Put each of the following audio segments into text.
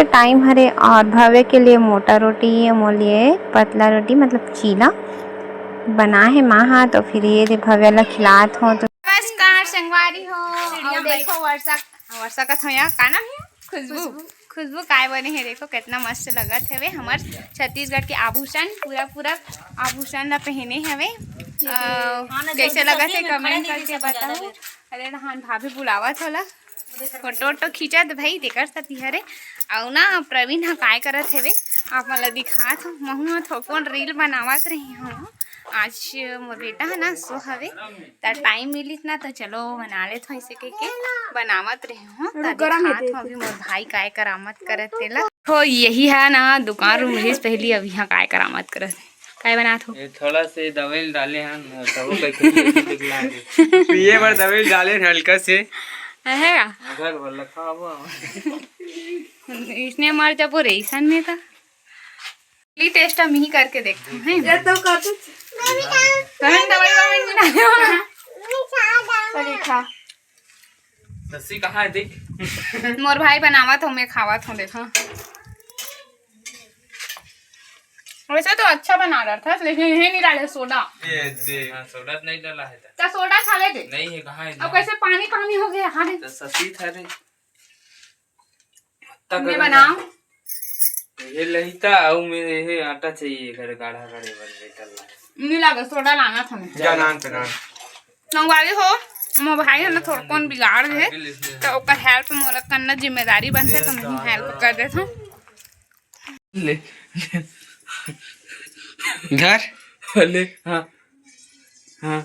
के टाइम हरे और भव्य के लिए मोटा रोटी, मोर लिए पतला रोटी मतलब चीला बना है माँ हा। तो फिर ये भव्य ला खिलात हो। तो नमस्कार संगवारी हो और देखो वर्षा का थोड़ा का नाम है खुशबू काय बने है। देखो कितना मस्त लगत है हमार छत्तीसगढ़ के आभूषण पूरा आभूषण ला पहने हवे। कैसे लगत है कमेंट करके बताओ। अरे हाँ भाभी बुलावत होला फोटो खींचत भाई देकर तिहरे और ना प्रवीण हा काय करत हेवे आप मन ला दिखात हो। महू थोकोन रील बनावत रही हूँ। आज मोर बेटा है ना सो हवे त टाइम मिलिस ना तो चलो बना लेत हो इसे के बनावत रही हूँ। अभी मोर भाई काय करामत करत तेला हो यही है ना दुकान रूम रहीस पहली अभी यहाँ काय करामत करत काय बनात हो। थोड़ा से दवाई डाले हैं तब दिखला पिए बार दवाई डाले हल्का से है घर वाला खावा इसने मर जब वो रेसन में था टेस्ट हम ही करके देखते हैं। ये तो करते दवाई खा लस्सी कहाँ है देख मोर भाई बनावत हो मैं खावत हूँ देखो। वैसे तो अच्छा बना रहा था लेकिन यही नहीं डाले सोडा। ये दे सोडा नहीं डाला है तो सोडा खा लेते नहीं है कहाँ है अब कैसे पानी पानी हो गया। हाँ तो ससी था रे तुमने बनाओ ये लहीता और मेरे ये आटा चाहिए घर गाढ़ा करे बन बेटा नहीं लगा सोडा लाना था मैं जा नान पे नान नंगवाली हो मोर भाई है ना थोड़ा कौन बिगाड़ है तो ओकर हेल्प मोला करना जिम्मेदारी बनते तो मैं हेल्प कर देता हूँ। ले घर ले हाँ हाँ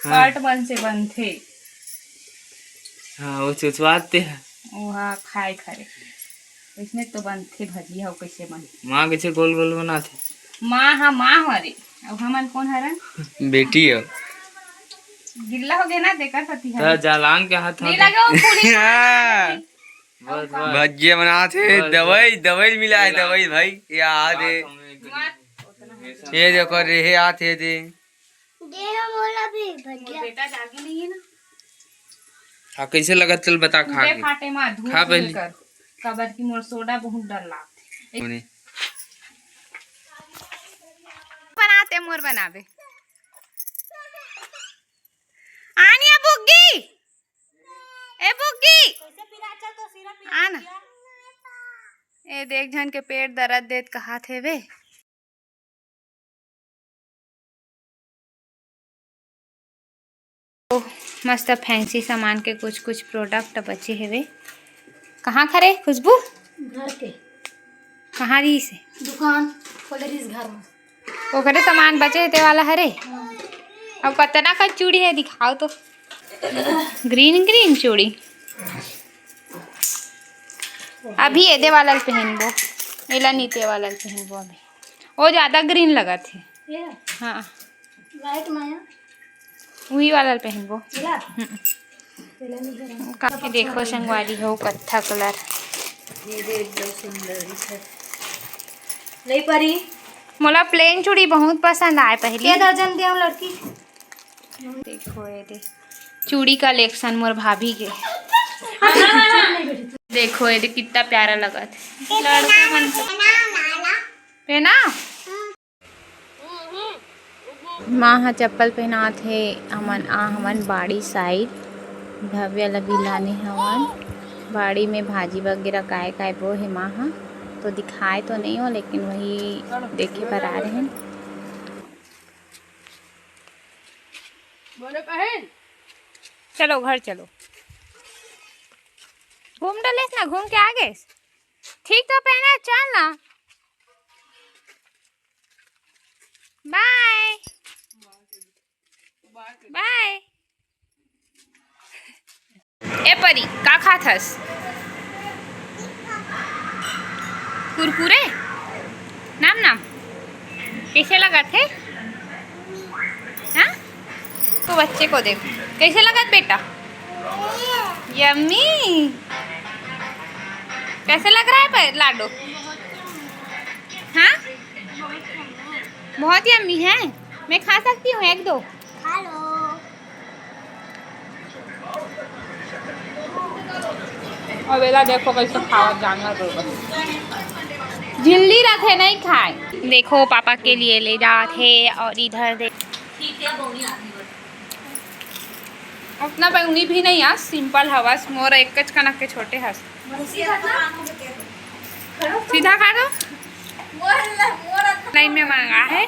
कार्ट बन से बनते हाँ वो चुचवाते हैं वहाँ खाए खरे इसमें तो बनते भजिया हो कैसे बन माँ कैसे गोल गोल बनाते माँ हाँ माँ हमारे अब हमारे कौन हरन बेटी है गिल्ला हो गया ना देखा सती है जालान के हाथ नहीं लगा वो पूरी भजिया बनाते दवाई मिला है दवाई भाई याद है ये देखो रे हे आते दे बोला भी भजिया बेटा जागे नहीं है ना। हाँ कैसे लगा चल बता खा के फाटे मां धूप खा पहले कर कबर की मोर सोडा बहुत डर लागते बनाते मोर बनावे आनिया बुग्गी ए बुग्गी आना ए देख जन के पेट दर्द देत कहा थे वे मस्त फैंसी सामान के कुछ प्रोडक्ट बचे हेवे। कहाँ खरे खुशबू घर के कहाँ रही से दुकान खोले रही घर में ओकरे सामान बचे ते वाला हरे। अब कतना का चूड़ी है दिखाओ तो ग्रीन चूड़ी अभी एदे वाला पहनबो एला नीते वाला पहनबो अभी वो ज्यादा ग्रीन लगा थे। हाँ लाइट माया वही वाला पहनबो काफी देखो संगवारी हो कत्था कलर नहीं परी मोला प्लेन चूड़ी बहुत पसंद आए पहले क्या दर्जन दिया लड़की देखो ये दे चूड़ी कलेक्शन मोर भाभी के देखो ये कितना प्यारा लगा था लड़का मन पहना माँ हाँ चप्पल पहना थे हमन बाड़ी साइड भव्य लभी लाने हवन बाड़ी में भाजी वगैरह काय वो है माँ हाँ तो दिखाए तो नहीं हो लेकिन वही देखे पर आ रहे हैं। चलो घर चलो घूम डले ना घूम के आ गए ठीक तो पहना चल ना बाय बाय। ए परी का खाथस कुरकुरे नाम कैसे लगा थे। हाँ तो बच्चे को देखो कैसे लगा बेटा यम्मी कैसे लग रहा है लाडो। हाँ बहुत यम्मी है मैं खा सकती हूँ एक दो। अब एला देखो कैसे खावत जानवर रोग झिल्ली रखे नहीं खाए। देखो पापा के लिए ले जाते और इधर देख अपना बैंगनी भी नहीं आज सिंपल हवस मोर एक कच कनक के छोटे हस सीधा खा दो लाइन में मांगा है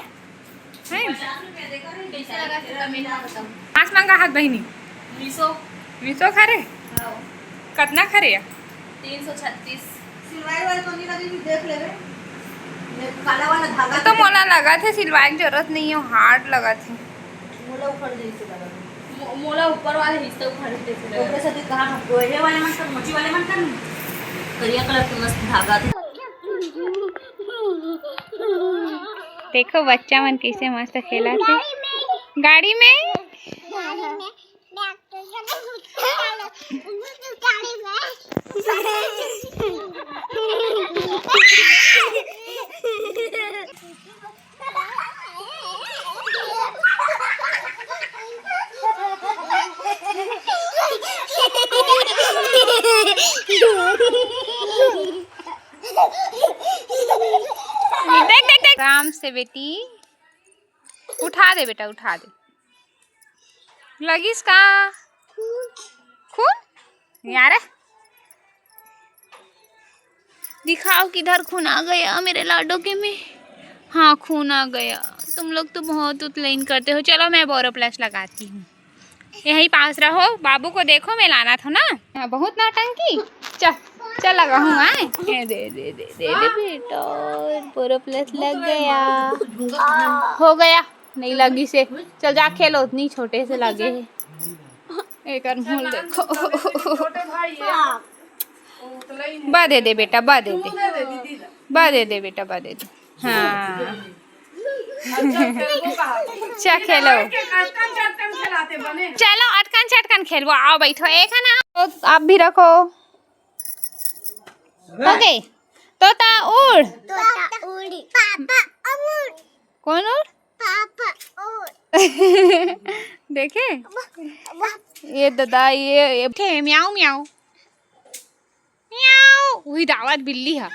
मांस मांगा हाथ बहनी मिसो खा रे कितना खा रे 336 सिलवाई वाला तो नहीं लगी देख ले काला वाला धागा तो मोला लगा थे सिलवाए की जरूरत नहीं है हार्ड लगा थे मोला उखड़ जैसे लगा मोला ऊपर वाले हिस्से उखड़ जैसे लगा ऊपर से कहां गोरे वाले मन कर मोची वाले मन कर करिया कलर का मस्त धागा था। देखो बच्चा मन कैसे मस्त खेला थे गाड़ी में देख देख देख आराम से बेटी उठा दे बेटा उठा दे लगिस का खून यार दिखाओ किधर खून आ गया मेरे लाडो के में। हाँ खून आ गया तुम लोग तो बहुत उतलाइन करते हो। चलो मैं बोरोप्लस लगाती हूँ यहीं पास रहो बाबू को देखो मैं लाना था ना बहुत नौटंकी चल चल लगा हूँ आए दे दे दे दे दे बेटा बोरोप्लस लग गया हो गया नहीं लगी से चल जा खेलो उतनी छोटे से लगे है एक मुँह देखो बा दे दे बेटा बा दे दे बा दे दे बेटा बा दे दे हाँ क्या खेलो चलो अटकन चटकन खेलो आओ बैठो एक है ना तो आप भी रखो ओके तोता उड़ कौन उड़ देखे ये दादा ये म्याऊ म्याऊ म्याऊ वही दावत बिल्ली है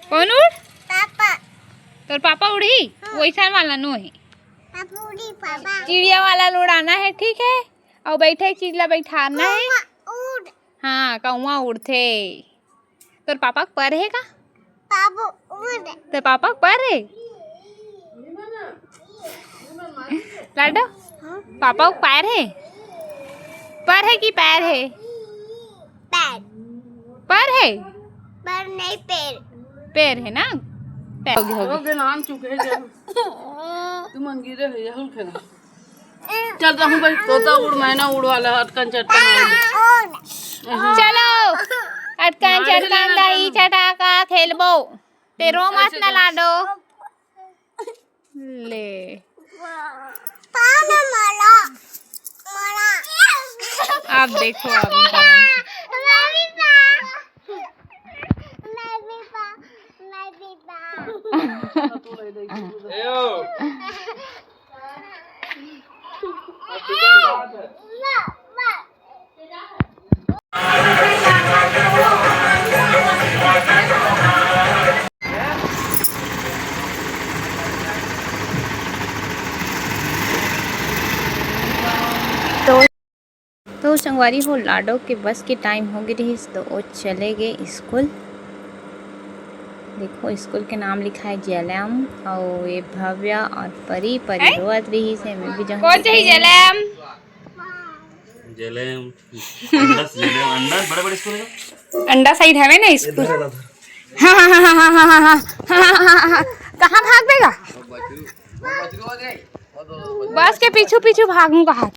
कौन उड़ तोर पापा उड़ी वैसा वाला नो है चिड़िया वाला उड़ाना है ठीक है और बैठे चिड़िया बैठाना है हाँ कौआ उड़ते तोर पापा पर है का तो पापा पर है लाडो पापा पैर है पर है कि पैर है पर है पर नहीं पैर है ना के नाम चुके तुम अंगीरे है यही खेला चल रहूं भाई तोता उड़ मैना उड़ वाला अटकन चटकन चलो अटकन चटकन दही चटाका खेलबो तेरो मत ना लाडो ले आप देखो तो संगवारी हो लाडो के बस के टाइम हो गई रही तो वो चले गए स्कूल। देखो स्कूल के नाम लिखा है जलम और ये भव्या और परी परी रोत रही से मैं भी जाऊँ कौन चाहिए जलम जलम अंडा बड़ा बड़ा स्कूल है अंडा साइड है ना स्कूल हाँ हाँ हाँ हाँ हाँ हाँ हाँ कहाँ भाग देगा बस के पीछू पीछू भागूं कहाँ